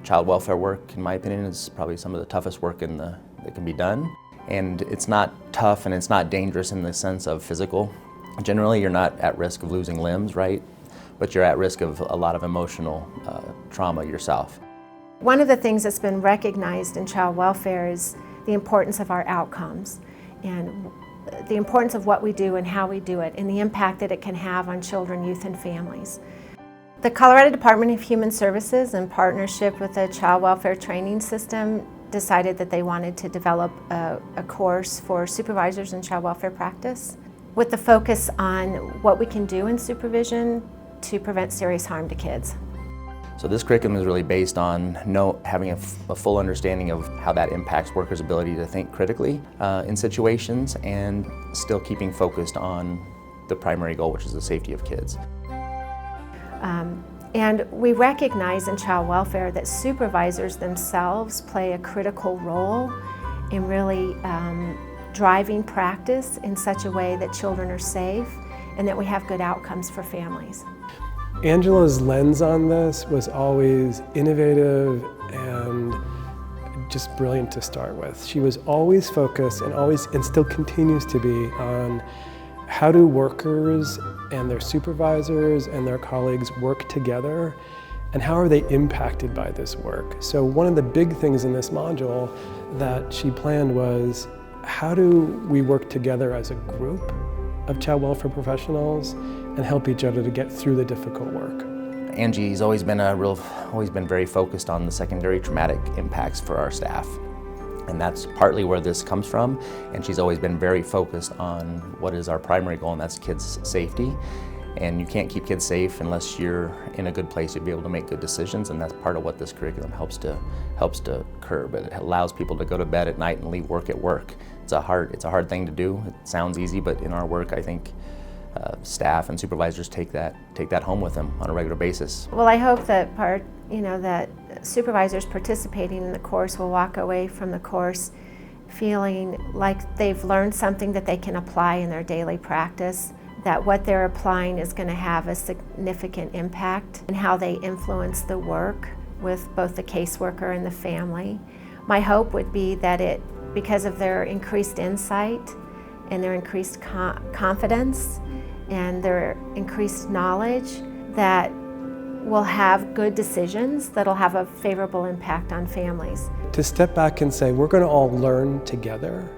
child welfare work, in my opinion, is probably some of the toughest work that can be done. And it's not tough and it's not dangerous in the sense of physical. Generally, you're not at risk of losing limbs, right? But you're at risk of a lot of emotional trauma yourself. One of the things that's been recognized in child welfare is the importance of our outcomes and the importance of what we do and how we do it and the impact that it can have on children, youth, and families. The Colorado Department of Human Services, in partnership with the Child Welfare Training System, decided that they wanted to develop a course for supervisors in child welfare practice with the focus on what we can do in supervision to prevent serious harm to kids. So this curriculum is really based on having a full understanding of how that impacts workers' ability to think critically in situations and still keeping focused on the primary goal, which is the safety of kids. And we recognize in child welfare that supervisors themselves play a critical role in really driving practice in such a way that children are safe and that we have good outcomes for families. Angela's lens on this was always innovative and just brilliant to start with. She was always focused and still continues to be on how do workers and their supervisors and their colleagues work together, and how are they impacted by this work? So one of the big things in this module that she planned was, how do we work together as a group of child welfare professionals and help each other to get through the difficult work? Angie's always been very focused on the secondary traumatic impacts for our staff. And that's partly where this comes from, and she's always been very focused on what is our primary goal, and that's kids' safety. And you can't keep kids safe unless you're in a good place to be able to make good decisions, and that's part of what this curriculum helps to curb. It allows people to go to bed at night and leave work at work. It's a hard thing to do. It sounds easy, but in our work, I think staff and supervisors take that home with them on a regular basis. Well, I hope that that supervisors participating in the course will walk away from the course feeling like they've learned something that they can apply in their daily practice, that what they're applying is going to have a significant impact in how they influence the work with both the caseworker and the family. My hope would be that because of their increased insight and their increased confidence and their increased knowledge, that we'll have good decisions that'll have a favorable impact on families. To step back and say, we're going to all learn together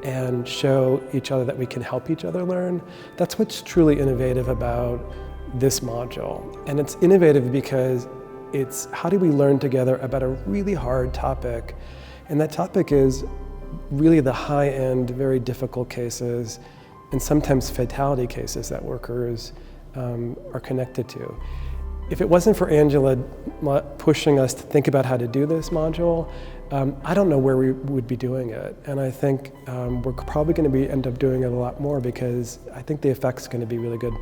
and show each other that we can help each other learn, that's what's truly innovative about this module. And it's innovative because it's how do we learn together about a really hard topic, and that topic is really the high-end, very difficult cases and sometimes fatality cases that workers are connected to. If it wasn't for Angela pushing us to think about how to do this module, I don't know where we would be doing it. And I think we're probably going to end up doing it a lot more because I think the effect's going to be really good.